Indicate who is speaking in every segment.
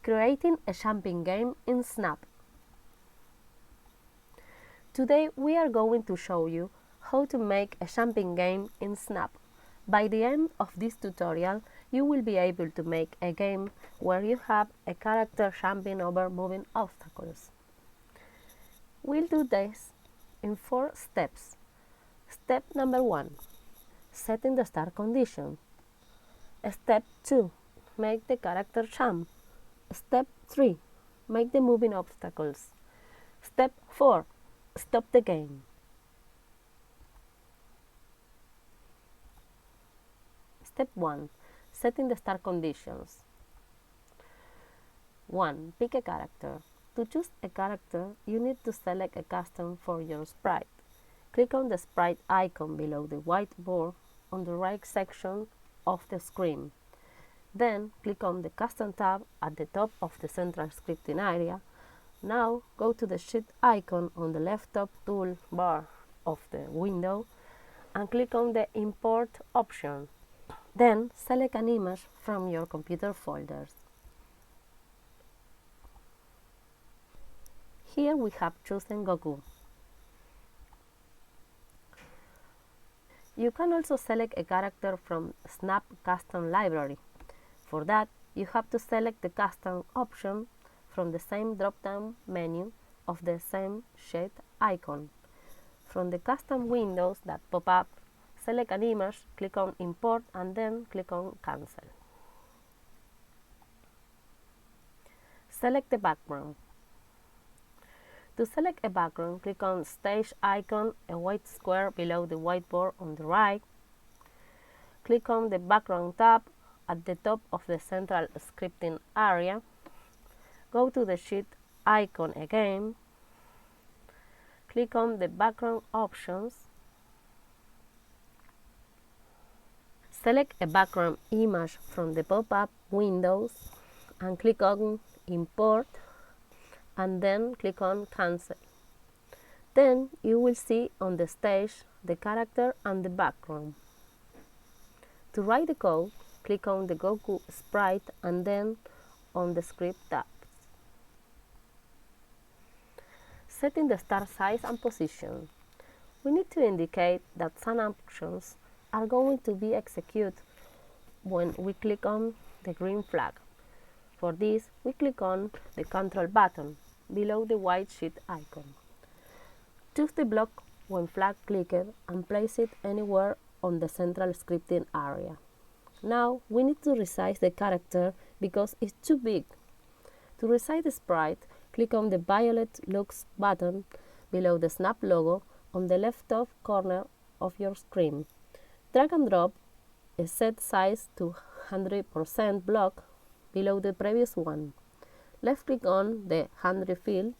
Speaker 1: Creating a jumping game in Snap. Today we are going to show you how to make a jumping game in Snap. By the end of this tutorial, you will be able to make a game where you have a character jumping over moving obstacles. We'll do this in 4 steps. Step number 1. Setting the start condition. Step 2. Make the character jump. Step 3. Make the moving obstacles. Step 4. Stop the game. Step 1. Setting the start conditions. 1. Pick a character. To choose a character, you need to select a custom for your sprite. Click on the sprite icon below the whiteboard on the right section of the screen. Then click on the Custom tab at the top of the central scripting area. Now go to the Sheet icon on the left top toolbar of the window and click on the Import option. Then select an image from your computer folders. Here we have chosen Goku. You can also select a character from Snap Custom Library. For that, you have to select the Custom option from the same drop-down menu of the same Sheet icon. From the custom windows that pop up, select an image, click on Import and then click on Cancel. Select the background. To select a background, click on Stage icon, a white square below the whiteboard on the right. Click on the Background tab at the top of the central scripting area. Go to the Sheet icon again. Click on the Background options. Select a background image from the pop-up windows and click on Import and then click on Cancel. Then you will see on the stage the character and the background. To write the code, click on the Goku sprite and then on the Script tab. Setting the start size and position. We need to indicate that some actions are going to be executed when we click on the green flag. For this, we click on the Control button below the white sheet icon. Choose the block when flag clicked and place it anywhere on the central scripting area. Now we need to resize the character because it's too big. To resize the sprite, click on the violet looks button below the Snap logo on the left top corner of your screen. Drag and drop a set size to 100% block below the previous one. Left click on the 100 field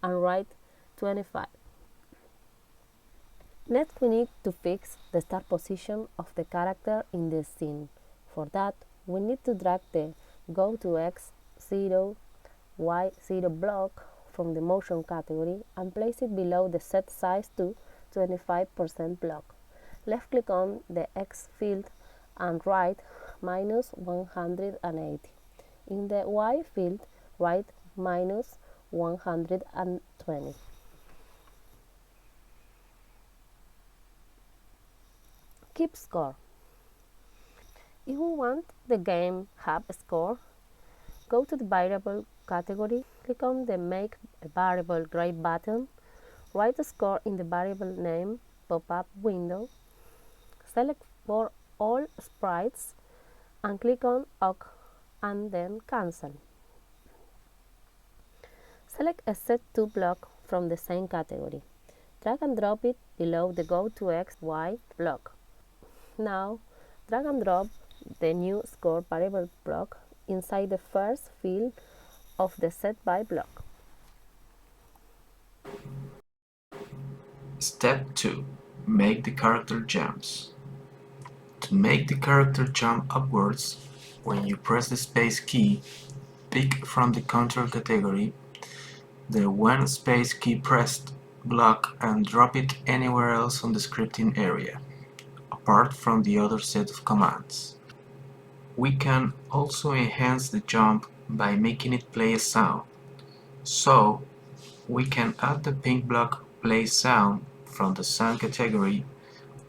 Speaker 1: and write 25. Next we need to fix the start position of the character in the scene. For that, we need to drag the Go to X0, Y0 block from the motion category and place it below the set size to 25% block. Left click on the X field and write -180. In the Y field, write -120. Keep score. If we want the game have a score, go to the variable category, click on the Make a Variable Grade button, write a score in the variable name pop-up window, select for all sprites and click on OK and then Cancel. Select a Set2 block from the same category. Drag and drop it below the Go to X, Y block. Now, drag and drop the new score variable block inside the first field of the Set by block.
Speaker 2: Step 2. Make the character jumps. To make the character jump upwards, when you press the space key, pick from the control category the when space key pressed block and drop it anywhere else on the scripting area, apart from the other set of commands. We can also enhance the jump by making it play a sound. So we can add the pink block play sound from the sound category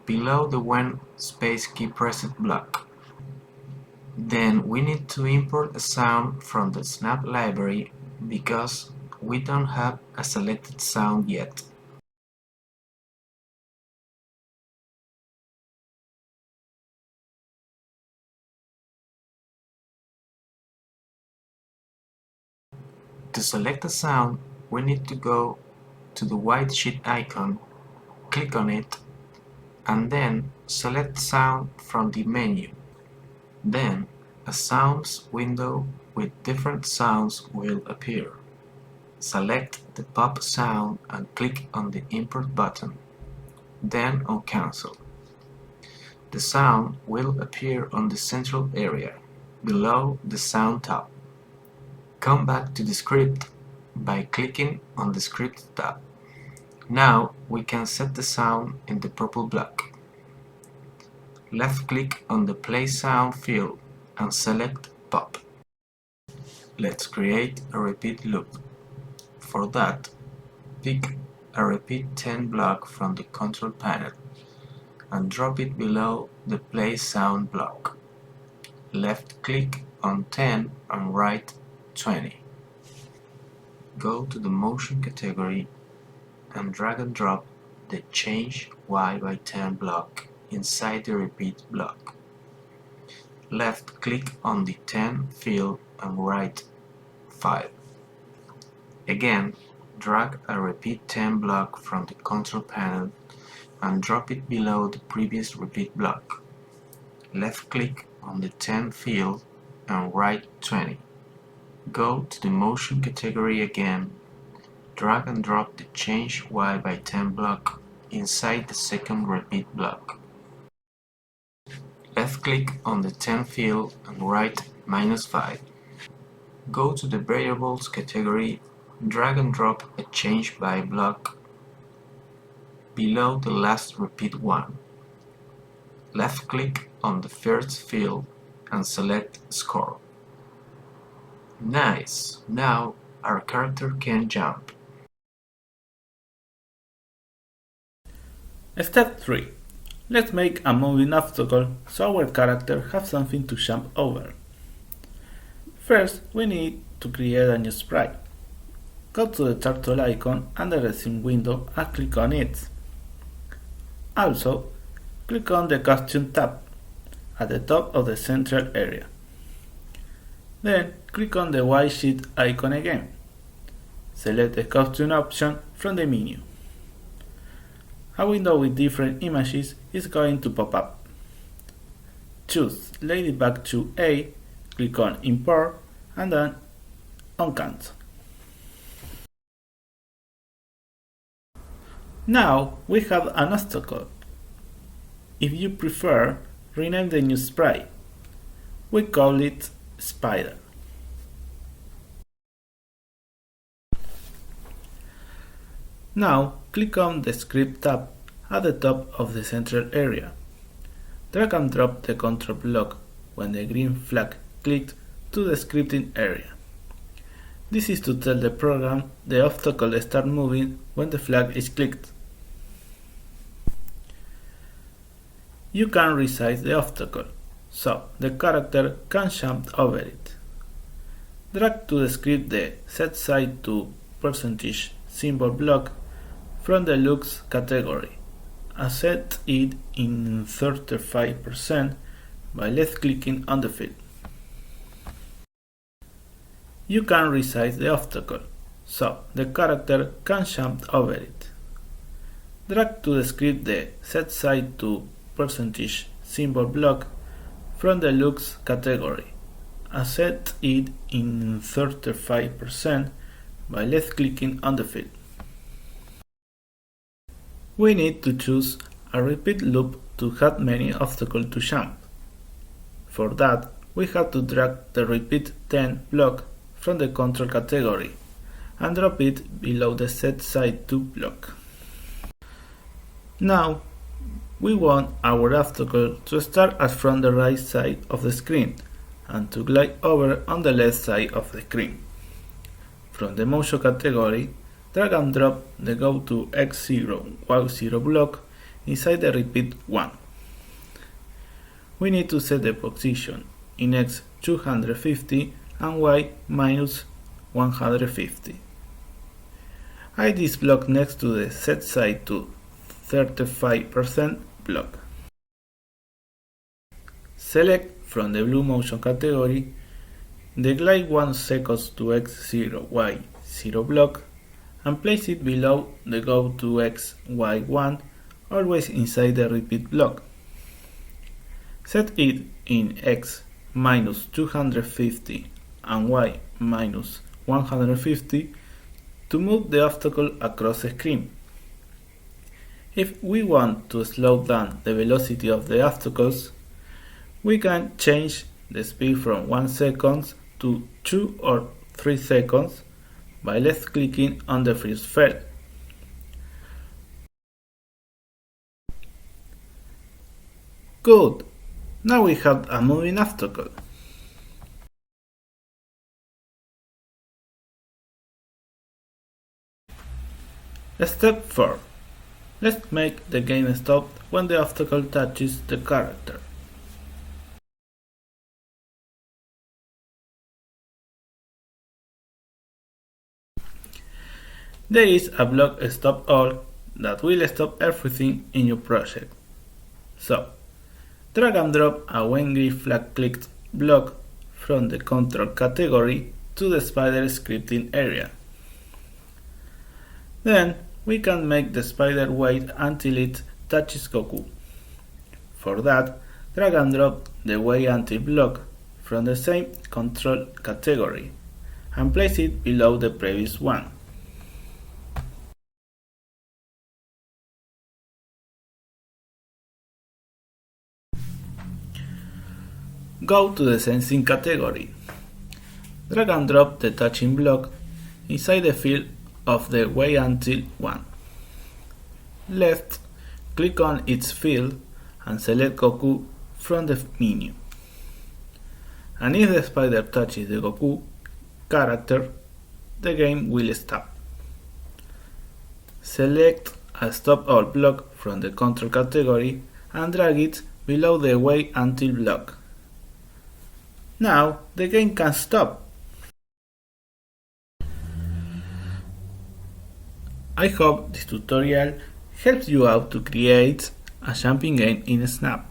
Speaker 2: below the when space key pressed block. Then we need to import a sound from the snap library because we don't have a selected sound yet. To select a sound, we need to go to the white sheet icon, click on it, and then select sound from the menu. Then a sounds window with different sounds will appear. Select the pop sound and click on the import button, then on cancel. The sound will appear on the central area, below the sound tab. Come back to the script by clicking on the script tab. Now we can set the sound in the purple block. Left click on the play sound field and select pop. Let's create a repeat loop. For that, pick a repeat 10 block from the control panel and drop it below the play sound block. Left click on 10 and write 20. Go to the motion category and drag and drop the change Y by 10 block inside the repeat block. Left click on the 10 field and write 5. Again, drag a repeat 10 block from the control panel and drop it below the previous repeat block. Left click on the 10 field and write 20. Go to the motion category again, drag and drop the change Y by 10 block inside the second repeat block. Left click on the 10 field and write -5. Go to the variables category, drag and drop a change by block below the last repeat one. Left click on the first field and select score. Nice! Now our character can jump.
Speaker 3: Step 3. Let's make a moving obstacle so our character has something to jump over. First, we need to create a new sprite. Go to the turtle icon under the scene window and click on it. Also, click on the costume tab at the top of the central area. Then click on the white sheet icon again. Select the costume option from the menu. A window with different images is going to pop up. Choose Ladybug to A, click on Import, and then on Cancel. Now we have an obstacle. If you prefer, rename the new sprite. We call it Spider. Now click on the script tab at the top of the central area. Drag and drop the control block when the green flag clicked to the scripting area. This is to tell the program the obstacle starts moving when the flag is clicked. You can resize the obstacle, so the character can jump over it. Drag to the script the set size to %symbol block from the looks category and set it in 35% by left clicking on the field. You can resize the obstacle, so the character can jump over it. Drag to the script the set size to %symbol block from the looks category and set it in 35% by left clicking on the field. We need to choose a repeat loop to have many obstacles to jump. For that, we have to drag the repeat 10 block from the control category and drop it below the set size to block. Now, we want our obstacle to start as from the right side of the screen and to glide over on the left side of the screen. From the motion category, drag and drop the go to X0, Y0 block inside the repeat 1. We need to set the position in X 250 and Y minus 150. Add this block next to the set side to 35% block. Select from the blue motion category the glide 1 seconds to X0, Y0 block and place it below the go to X, Y1, always inside the repeat block. Set it in X minus 250 and Y minus 150 to move the obstacle across the screen. If we want to slow down the velocity of the obstacles, we can change the speed from 1 second to 2 or 3 seconds by left-clicking on the first sphere. Good! Now we have a moving obstacle. Step 4. Let's make the game stop when the obstacle touches the character. There is a block stop all that will stop everything in your project. So, drag and drop a when green flag clicked block from the control category to the spider scripting area. Then we can make the spider wait until it touches Goku. For that, drag and drop the wait until block from the same control category and place it below the previous one. Go to the sensing category. Drag and drop the touching block inside the field of the wait until one. Left, click on its field and select Goku from the menu. And if the spider touches the Goku character, the game will stop. Select a stop all block from the control category and drag it below the wait until block. Now the game can stop. I hope this tutorial helps you out to create a jumping game in Snap.